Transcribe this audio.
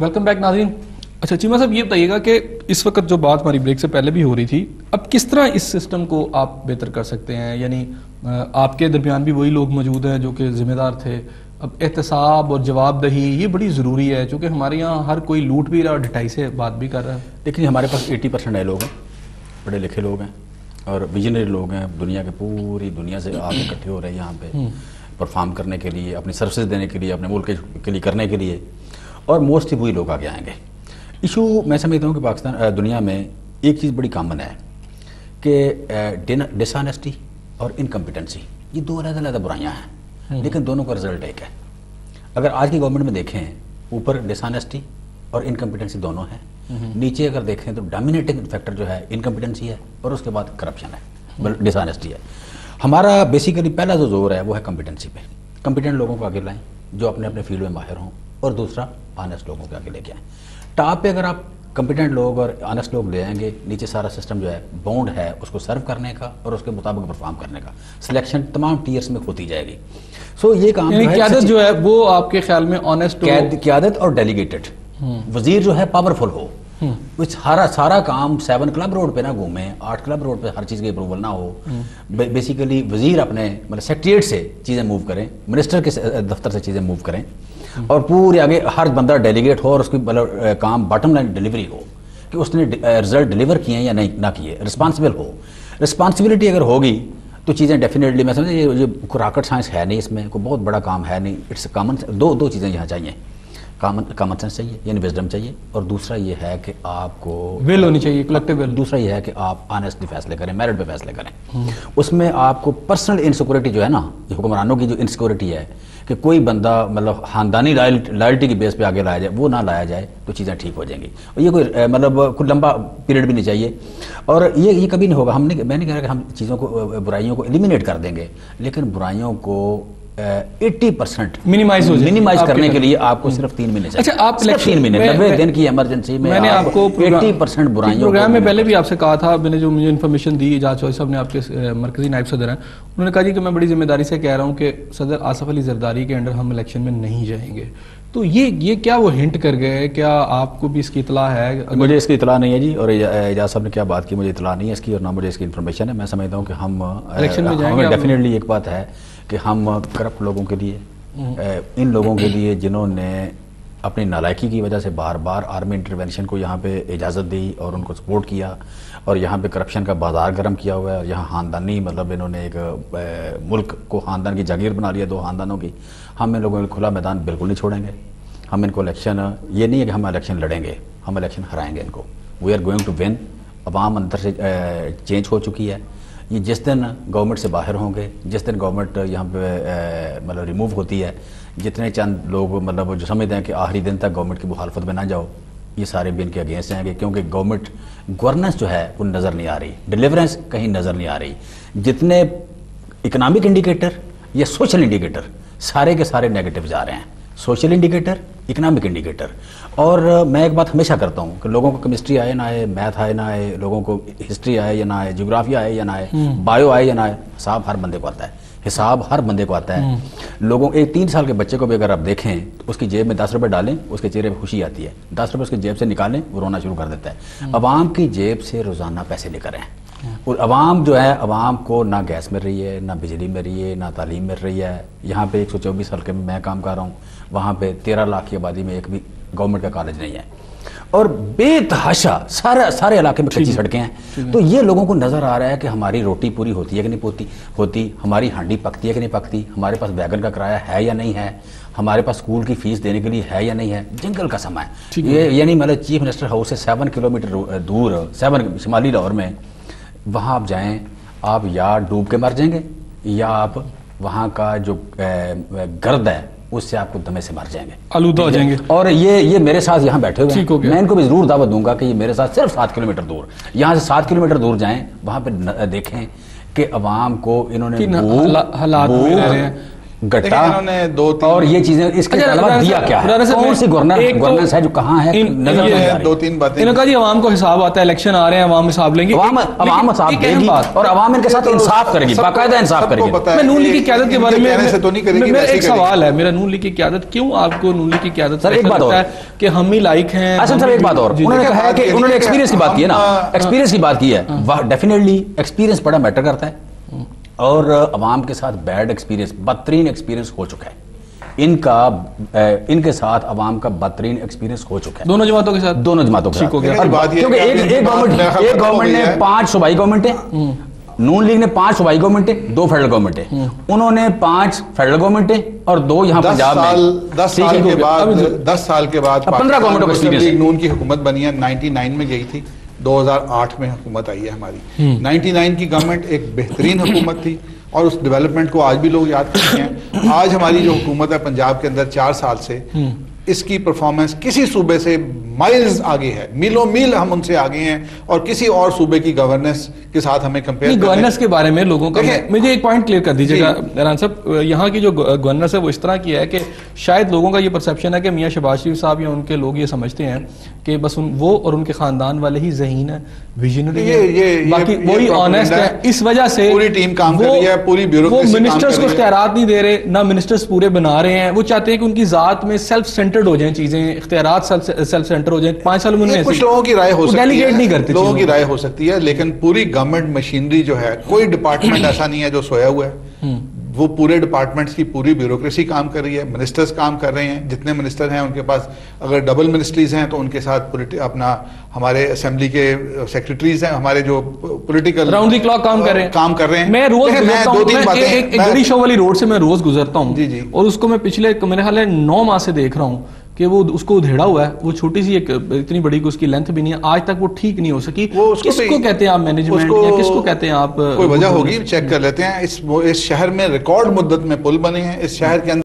Welcome back ناظرین. اچھا چیمہ صاحب یہ بتائیے گا کہ اس وقت جو بات ہماری بریک سے پہلے بھی ہو رہی تھی, اب کس طرح اس سسٹم کو آپ بہتر کر سکتے ہیں؟ یعنی آپ کے درمیان بھی وہی لوگ موجود ہیں جو کہ ذمہ دار تھے. اب احتساب اور جواب دہی یہ بڑی ضروری ہے, چونکہ ہمارے یہاں ہر کوئی لوٹ بھی رہا اور ڈٹائی سے بات بھی کر رہا ہے. لیکن ہمارے پاس 80% ایسے لوگ ہیں, پڑھے لکھے لوگ ہیں اور ویژنری لوگ ہیں, دنیا کے پوری دنیا سے آپ اکٹھے ہو رہے ہیں یہاں پہ پرفارم کرنے کے لیے, اپنی سروسز دینے کے لیے, اپنے ملک کے لیے کرنے کے لیے, اور موسٹلی وہی لوگ آگے آئیں گے. ایشو میں سمجھتا ہوں کہ پاکستان دنیا میں ایک چیز بڑی کامن ہے کہ ڈس آنیسٹی اور انکمپیٹنسی, یہ دو علیحدہ علیحدہ برائیاں ہیں, لیکن دونوں کا رزلٹ ایک ہے. اگر آج کی گورنمنٹ میں دیکھیں, اوپر ڈس آنیسٹی اور انکمپیٹنسی دونوں ہیں, نیچے اگر دیکھیں تو ڈومینیٹنگ فیکٹر جو ہے انکمپیٹنسی ہے اور اس کے بعد کرپشن ہے, ڈس آنیسٹی ہے. ہمارا بیسیکلی پہلا جو زور ہے وہ ہے کمپیٹنسی پہ. کمپیٹنٹ لوگوں کو آگے لائیں جو اپنے اپنے فیلڈ میں ماہر ہوں, اور دوسرا آنیسٹ لوگوں کو آگے لے کے آئیں. ٹاپ پہ اگر آپ کمپیٹنٹ لوگ اور آنیسٹ لوگ لے آئیں گے, نیچے سارا سسٹم جو ہے باؤنڈ ہے اس کو سرو کرنے کا اور اس کے مطابق پرفارم کرنے کا. سلیکشن تمام ٹیئرس میں ہوتی جائے گی. سو یہ کام یعنی قیادت جو ہے وہ آپ کے خیال میں آنیسٹ قیادت اور ڈیلیگیٹڈ وزیر جو ہے پاورفل ہو, سارا کام 7 کلب روڈ پہ نہ گھومیں, 8 کلب روڈ پہ ہر چیز کی اپروول نہ ہو. بیسیکلی وزیر اپنے مطلب سیکریٹریٹ سے چیزیں موو کریں, منسٹر کے دفتر سے چیزیں موو کریں, اور پورے آگے ہر بندہ ڈیلیگیٹ ہو اور اس کی مطلب کام باٹم لائن ڈیلیوری ہو کہ اس نے رزلٹ ڈیلیور کیے ہیں یا نہیں نہ کیے. رسپانسبل ہو. رسپانسبلٹی اگر ہوگی تو چیزیں ڈیفینیٹلی, میں سمجھیں یہ کوئی راکٹ سائنس ہے نہیں, اس میں کوئی بہت بڑا کام ہے نہیں. It's common. دو چیزیں یہاں چاہیے. کامن سینس چاہیے یعنی وزڈم چاہیے, اور دوسرا یہ ہے کہ آپ کو ول ہونی چاہیے, کلیکٹیو ول. دوسرا یہ ہے کہ آپ آنیسٹلی فیصلے کریں, میرٹ پہ فیصلے کریں. اس میں آپ کو پرسنل انسیکورٹی جو ہے نا, حکمرانوں کی جو انسیکورٹی ہے کہ کوئی بندہ مطلب خاندانی لائلٹی کی بیس پہ آگے لایا جائے, وہ نہ لایا جائے تو چیزیں ٹھیک ہو جائیں گی. اور یہ کوئی مطلب کوئی لمبا پیریڈ بھی نہیں چاہیے, اور یہ کبھی نہیں ہوگا. میں نہیں کہہ رہا کہ ہم چیزوں کو, برائیوں کو ایلیمینیٹ کر دیں گے, لیکن برائیوں کو 80% منیمائز کرنے کے لیے آپ کو صرف 3 مہینے چاہیے. اچھا, آپ 3 مہینے 90 دن کی ایمرجنسی میں نے آپ کو 80% برائیوں پروگرام میں پہلے بھی آپ سے کہا تھا, میں نے جو مجھے انفارمیشن دی, اعجاز چوہدری صاحب نے, آپ کے مرکزی نائب صدر ہیں, انہوں نے کہا جی کہ میں بڑی ذمہ داری سے کہہ رہا ہوں کہ صدر آصف علی زرداری کے انڈر ہم الیکشن میں نہیں جائیں گے. تو یہ کیا وہ ہنٹ کر گئے؟ کیا آپ کو بھی اس کی اطلاع ہے؟ مجھے اس کی اطلاع نہیں ہے جی, اور اعجاز صاحب نے کیا بات کی مجھے اطلاع نہیں ہے اس کی, اور نہ مجھے اس کی انفارمیشن ہے. میں سمجھتا ہوں کہ ہم الیکشن میں جائیں گے. ڈیفینیٹلی ایک بات ہے کہ ہم کرپٹ لوگوں کے لیے, ان لوگوں کے لیے جنہوں نے اپنی نالائکی کی وجہ سے بار بار آرمی انٹرونشن کو یہاں پہ اجازت دی اور ان کو سپورٹ کیا, اور یہاں پہ کرپشن کا بازار گرم کیا ہوا ہے, اور یہاں خاندانی مطلب انہوں نے ایک ملک کو خاندان کی جاگیر بنا لیا, 2 خاندانوں کی. ہم ان لوگوں کو کھلا میدان بالکل نہیں چھوڑیں گے. ہم ان کو الیکشن, یہ نہیں ہے کہ ہم الیکشن لڑیں گے, ہم الیکشن ہرائیں گے ان کو. We are going to win. عوام اندر سے چینج ہو چکی ہے. یہ جس دن گورنمنٹ سے باہر ہوں گے, جس دن گورنمنٹ یہاں پہ مطلب ریموو ہوتی ہے, جتنے چند لوگ مطلب جو سمجھتے ہیں کہ آخری دن تک گورنمنٹ کی مخالفت میں نہ جاؤ, یہ سارے بھی ان کے اگینسٹ آئیں گے, کیونکہ گورنمنٹ گورننس جو ہے وہ نظر نہیں آ رہی, ڈیلیورنس کہیں نظر نہیں آ رہی. جتنے اکنامک انڈیکیٹر یا سوشل انڈیکیٹر سارے کے سارے نیگیٹو جا رہے ہیں. Social indicator, economic indicator. اور میں ایک بات ہمیشہ کرتا ہوں کہ لوگوں کو کیمسٹری آئے نہ آئے, میتھ آئے نہ آئے, لوگوں کو ہسٹری آئے یا نہ آئے, جغرافیہ آئے یا نہ آئے, بایو آئے یا نہ آئے, حساب ہر بندے کو آتا ہے. حساب ہر بندے کو آتا ہے. لوگوں, ایک 3 سال کے بچے کو بھی اگر آپ دیکھیں تو اس کی جیب میں 10 روپے ڈالیں, اس کے چہرے پہ خوشی آتی ہے. 10 روپے اس کی جیب سے نکالیں, وہ رونا شروع کر دیتا ہے. عوام کی جیب سے روزانہ پیسے نکل رہے ہیں, اور عوام جو ہے, عوام کو نہ گیس مل رہی ہے, نہ بجلی مل رہی ہے, نہ تعلیم مل رہی ہے. یہاں پہ 124 حلقے میں میں کام کر رہا ہوں, وہاں پہ 13 لاکھ کی آبادی میں ایک بھی گورنمنٹ کا کالج نہیں ہے, اور بے تحاشا سارے علاقے میں کچی سڑکیں ہیں. تو یہ لوگوں کو نظر آ رہا ہے کہ ہماری روٹی پوری ہوتی ہے کہ نہیں ہوتی, ہماری ہانڈی پکتی ہے کہ نہیں پکتی, ہمارے پاس ویگن کا کرایہ ہے یا نہیں ہے, ہمارے پاس اسکول کی فیس دینے کے لیے ہے یا نہیں ہے. جنگل کا سما ہے یہ, یعنی مطلب چیف منسٹر ہاؤس سے 7 کلومیٹر دور, 7 شمالی لاہور میں, وہاں آپ جائیں, آپ یا ڈوب کے مر جائیں گے, یا آپ وہاں کا جو گرد ہے اس سے آپ کو دمے سے مر جائیں گے, آلودہ ہو جائیں گے. اور یہ میرے ساتھ یہاں بیٹھے ہوئے ہیں, میں ان کو بھی ضرور دعوت دوں گا کہ یہ میرے ساتھ صرف 7 کلومیٹر دور, یہاں سے 7 کلومیٹر دور جائیں, وہاں پہ دیکھیں کہ عوام کو انہوں نے حالات میں رہ رہے ہیں. گٹا انہوں نے 2-3 اور یہ چیزیں اس کے علاوہ دیا کیا ہے, کون سی گورننس ہے جو کہاں ہے, نظر نہیں آ رہی. 2-3 باتیں انہوں نے کہا جی عوام کو حساب آتا ہے, الیکشن آ رہے ہیں, عوام حساب لیں گے, عوام حساب دے گی اور عوام ان کے ساتھ انصاف کرے گی, باقاعدہ انصاف کرے گی. میں نون لیگ کی قیادت کے بارے میں میرا ایک سوال ہے, میرا نون لیگ کی قیادت, کیوں آپ کو نون لیگ کی قیادت سر ایک بات اور کہ ہم ہی لائق ہیں. اصل سر ایک بات اور, انہوں نے کہا ہے کہ انہوں نے ایکسپیرینس کی بات کی ہے نا, ایکسپیرینس کی بات کی ہے, ڈیفینیٹلی ایکسپیرینس بڑا میٹر کرتا ہے, اور عوام کے ساتھ بیڈ ایکسپیرینس, بدترین ایکسپیرینس ہو چکا ہے ان کے ساتھ عوام کا بدترین ایکسپیرینس ہو چکا ہے, دونوں جماعتوں کے ساتھ, دونوں جماعتوں کے ساتھ. کیونکہ ایک گورنمنٹ نے 5 صوبائی گورنمنٹیں, نون لیگ نے 5 صوبائی گورنمنٹیں, 2 فیڈرل گورنمنٹیں, انہوں نے 5 فیڈرل گورنمنٹیں اور 2 یہاں پنجاب میں. 10 سال کے بعد 15 گورنمنٹوں کا ایکسپیرینس ہے. نون کی حکومت بنی ہے, 99 میں گئی تھی, 2008 میں حکومت آئی ہے ہماری. 99 کی گورنمنٹ ایک بہترین حکومت تھی اور اس ڈیولپمنٹ کو آج بھی لوگ یاد کرتے ہیں. آج ہماری جو حکومت ہے پنجاب کے اندر 4 سال سے, اس کی پرفارمنس کسی صوبے سے مائلز آگے ہے, میلوں میل ہم ان سے آگے ہیں, اور کسی اور صوبے کی گورننس کے ساتھ ہمیں کمپیئر کریں. گورننس کے بارے میں لوگوں کا مجھے ایک پوائنٹ کلیئر کر دیجیے گا ایران صاحب, یہاں کی جو گورننس ہے وہ اس طرح کی ہے کہ شاید لوگوں کا یہ پرسیپشن ہے کہ میاں شہباز شریف صاحب یا ان کے لوگ یہ سمجھتے ہیں کہ بس وہ اور ان کے خاندان والے ہی ذہین ہیں, ویژنری ہیں, باقی وہی آنیسٹ ہے. اس وجہ سے پوری ٹیم کام کر رہی ہے, پوری بیوروکریسی وہ منسٹرز کو اختیارات نہیں دے رہے, نہ منسٹرز پورے بنا رہے ہیں. وہ چاہتے ہیں کہ ان کی ذات میں سیلف سینٹرڈ ہو جائیں چیزیں, اختیارات سیلف سینٹر ہو جائیں. 5 سال میں کچھ لوگوں کی رائے ہو سکتی ہے, نہیں کرتے لوگوں کی رائے ہو سکتی ہے, لیکن پوری گورنمنٹ مشینری جو ہے, کوئی ڈپارٹمنٹ ایسا نہیں ہے جو سویا ہوا ہے. وہ پورے ڈپارٹمنٹس کی پوری بیوروکریسی کام کر رہی ہے, منسٹرز کام کر رہے ہیں, جتنے منسٹر ہیں ان کے پاس اگر ڈبل منسٹریز ہیں تو ان کے ساتھ اپنا ہمارے اسمبلی کے سیکرٹریز ہیں, ہمارے جو پولیٹیکل راؤنڈ دی کلاک کام کر رہے ہیں. میں روز گزرتا ہوں, ایک گڑی شو والی روڈ سے میں روز گزرتا ہوں, اور اس کو میں پچھلے میرے خیال ہے 9 ماہ سے دیکھ رہا ہوں کہ وہ اس کو ادھیڑا ہوا ہے. وہ چھوٹی سی ایک اتنی بڑی اس کی لینتھ بھی نہیں ہے, آج تک وہ ٹھیک نہیں ہو سکی. کس کو کہتے ہیں آپ مینجمنٹ, یا کس کو کہتے ہیں آپ, کوئی وجہ ہوگی, چیک کر لیتے ہیں. اس شہر میں ریکارڈ مدت میں پل بنے ہیں, اس شہر کے اندر